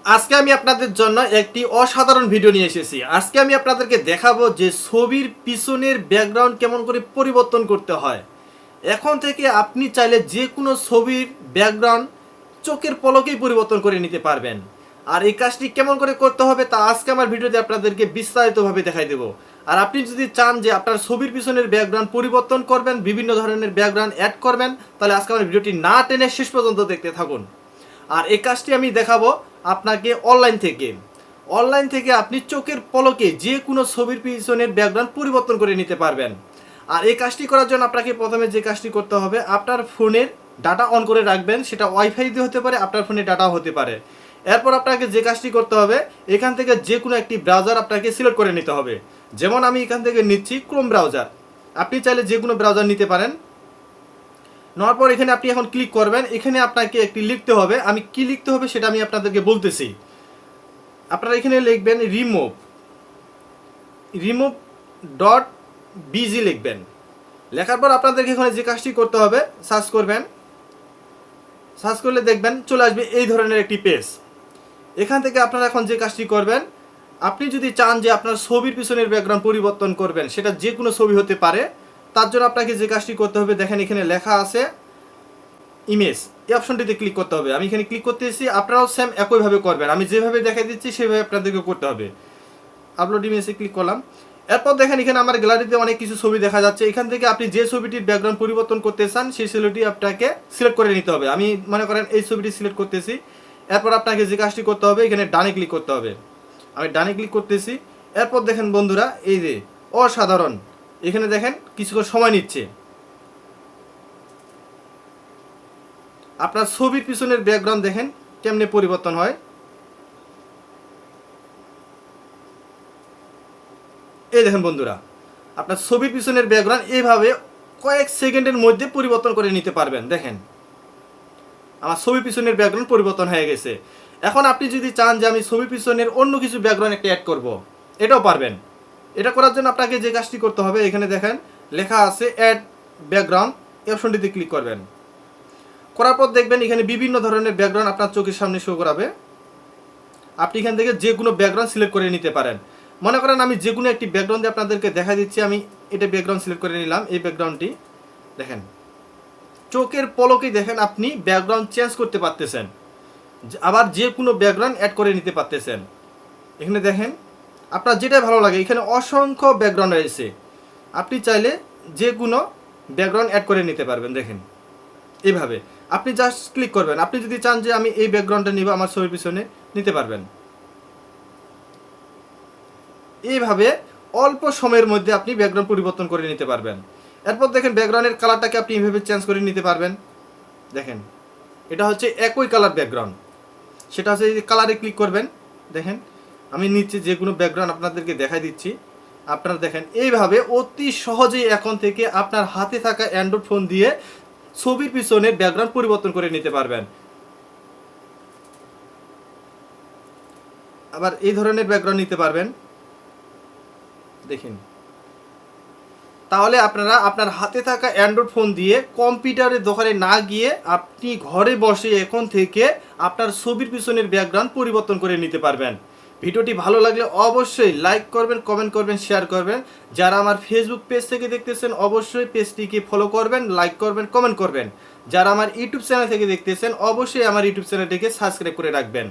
আজকে আমি আপনাদের জন্য একটি অসাধারণ ভিডিও নিয়ে এসেছি। আজকে আমি আপনাদেরকে দেখাবো যে ছবির পিছনের ব্যাকগ্রাউন্ড কেমন করে পরিবর্তন করতে হয়। এখন থেকে আপনি চাইলে যে কোনো ছবির ব্যাকগ্রাউন্ড চোখের পলকেই পরিবর্তন করে নিতে পারবেন। আর এই কাজটি কেমন করে করতে হবে তা আজকে আমার ভিডিওতে আপনাদেরকে বিস্তারিতভাবে দেখাই দেবো। আর আপনি যদি চান যে আপনার ছবির পিছনের ব্যাকগ্রাউন্ড পরিবর্তন করবেন, বিভিন্ন ধরনের ব্যাকগ্রাউন্ড অ্যাড করবেন, তাহলে আজকে আমার ভিডিওটি না টেনে শেষ পর্যন্ত দেখতে থাকুন। আর এই কাজটি আমি দেখাবো আপনাকে অনলাইন থেকে আপনি চোখের পলকে যে কোনো ছবির পিছনের ব্যাকগ্রাউন্ড পরিবর্তন করে নিতে পারবেন। আর এই কাজটি করার জন্য আপনাকে প্রথমে যে কাজটি করতে হবে, আপনার ফোনের ডাটা অন করে রাখবেন। সেটা ওয়াইফাই দিয়ে হতে পারে, আপনার ফোনে ডাটাও হতে পারে। এরপর আপনাকে যে কাজটি করতে হবে, এখান থেকে যে কোনো একটি ব্রাউজার আপনাকে সিলেক্ট করে নিতে হবে। যেমন আমি এখান থেকে নিচ্ছি ক্রোম ব্রাউজার। আপনি চাইলে যে কোনো ব্রাউজার নিতে পারেন। নেওয়ার পর এখানে আপনি এখন ক্লিক করবেন। এখানে আপনাকে একটি লিখতে হবে, আমি কি লিখতে হবে সেটা আমি আপনাদেরকে বলতেছি। আপনারা এখানে লিখবেন রিমুভ ডট বিজি লিখবেন। লেখার পর আপনাদেরকে এখানে যে কাজটি করতে হবে, সার্চ করবেন। সার্চ করলে দেখবেন চলে আসবে এই ধরনের একটি পেজ। এখান থেকে আপনারা এখন যে কাজটি করবেন, আপনি যদি চান যে আপনার ছবির পিছনের ব্যাকগ্রাউন্ড পরিবর্তন করবেন, সেটা যে কোনো ছবি হতে পারে, তার জন্য আপনাকে যে কাজটি করতে হবে, দেখেন এখানে লেখা আছে ইমেজ, এই অপশনটিতে ক্লিক করতে হবে। আমি এখানে ক্লিক করতেছি, আপনারাও সেম একইভাবে করবেন। আমি যেভাবে দেখাই দিচ্ছি সেভাবে আপনাদেরকে করতে হবে। আপলোড ইমেজে ক্লিক করলাম। এরপর দেখেন এখানে আমার গ্যালারিতে অনেক কিছু ছবি দেখা যাচ্ছে। এখান থেকে আপনি যে ছবিটির ব্যাকগ্রাউন্ড পরিবর্তন করতে চান সেই ছবিটি আপনাকে সিলেক্ট করে নিতে হবে। আমি মনে করেন এই ছবিটি সিলেক্ট করতেছি। এরপর আপনাকে যে কাজটি করতে হবে, এখানে ডানে ক্লিক করতে হবে। আমি ডানে ক্লিক করতেছি। এরপর দেখেন বন্ধুরা, এই যে অসাধারণ, এখানে দেখেন কিছুক্ষণ সময় নিচ্ছে। আপনার ছবির পিছনের ব্যাকগ্রাউন্ড দেখেন কেমনে পরিবর্তন হয়। এই দেখেন বন্ধুরা, আপনার ছবির পিছনের ব্যাকগ্রাউন্ড এইভাবে কয়েক সেকেন্ডের মধ্যে পরিবর্তন করে নিতে পারবেন। দেখেন আমার ছবির পিছনের ব্যাকগ্রাউন্ড পরিবর্তন হয়ে গেছে। এখন আপনি যদি চান যে আমি ছবির পিছনের অন্য কিছু ব্যাকগ্রাউন্ড একটা অ্যাড করব, এটাও পারবেন। এটা করার জন্য আপনাকে যে কাজটি করতে হবে, এখানে দেখেন লেখা আছে অ্যাড ব্যাকগ্রাউন্ড, এই অপশনটিতে ক্লিক করবেন। করার পর দেখবেন এখানে বিভিন্ন ধরনের ব্যাকগ্রাউন্ড আপনার চোখের সামনে শো করাবে। আপনি এখান থেকে যে কোনো ব্যাকগ্রাউন্ড সিলেক্ট করে নিতে পারেন। মনে করেন আমি যে কোনো একটি ব্যাকগ্রাউন্ডে আপনাদেরকে দেখা দিচ্ছি। আমি এটা ব্যাকগ্রাউন্ড সিলেক্ট করে নিলাম। এই ব্যাকগ্রাউন্ডটি দেখেন চোখের পলকেই দেখেন আপনি ব্যাকগ্রাউন্ড চেঞ্জ করতে পারতেছেন, আবার যে কোনো ব্যাকগ্রাউন্ড অ্যাড করে নিতে পারতেছেন। এখানে দেখেন আপনার যেটা ভালো লাগে, এখানে অসংখ্য ব্যাকগ্রাউন্ড রয়েছে। আপনি চাইলে যে কোনো ব্যাকগ্রাউন্ড অ্যাড করে নিতে পারবেন। দেখেন এইভাবে আপনি জাস্ট ক্লিক করবেন। আপনি যদি চান যে আমি এই ব্যাকগ্রাউন্ডটা নিব, আমার ছবির পিছনে নিতে পারবেন। এইভাবে অল্প সময়ের মধ্যে আপনি ব্যাকগ্রাউন্ড পরিবর্তন করে নিতে পারবেন। এরপর দেখেন ব্যাকগ্রাউন্ডের কালারটাকে আপনি এইভাবে চেঞ্জ করে নিতে পারবেন। দেখেন এটা হচ্ছে একই কালার ব্যাকগ্রাউন্ড, সেটা হচ্ছে এই কালারে ক্লিক করবেন। দেখেন আমি নিচে যে কোনো ব্যাকগ্রাউন্ড আপনাদেরকে দেখাই দিচ্ছি। আপনারা দেখেন এইভাবে অতি সহজেই এখন থেকে আপনার হাতে থাকা অ্যান্ড্রয়েড ফোন দিয়ে ছবির পিছনে ব্যাকগ্রাউন্ড পরিবর্তন করে নিতে পারবেন। আবার এই ধরনের ব্যাকগ্রাউন্ড নিতে পারবেন। দেখেন তাহলে আপনারা আপনার হাতে থাকা অ্যান্ড্রয়েড ফোন দিয়ে কম্পিউটারের দোকানে না গিয়ে আপনি ঘরে বসে এখন থেকে আপনার ছবির পিছনের ব্যাকগ্রাউন্ড পরিবর্তন করে নিতে পারবেন। ভিডিওটি ভালো লাগলে অবশ্যই লাইক করবেন, কমেন্ট করবেন, শেয়ার করবেন। যারা আমার ফেসবুক পেজ থেকে দেখতেছেন অবশ্যই পেজটিকে ফলো করবেন, লাইক করবেন, কমেন্ট করবেন। যারা আমার ইউটিউব চ্যানেল থেকে দেখতেছেন অবশ্যই আমার ইউটিউব চ্যানেলটিকে সাবস্ক্রাইব করে রাখবেন।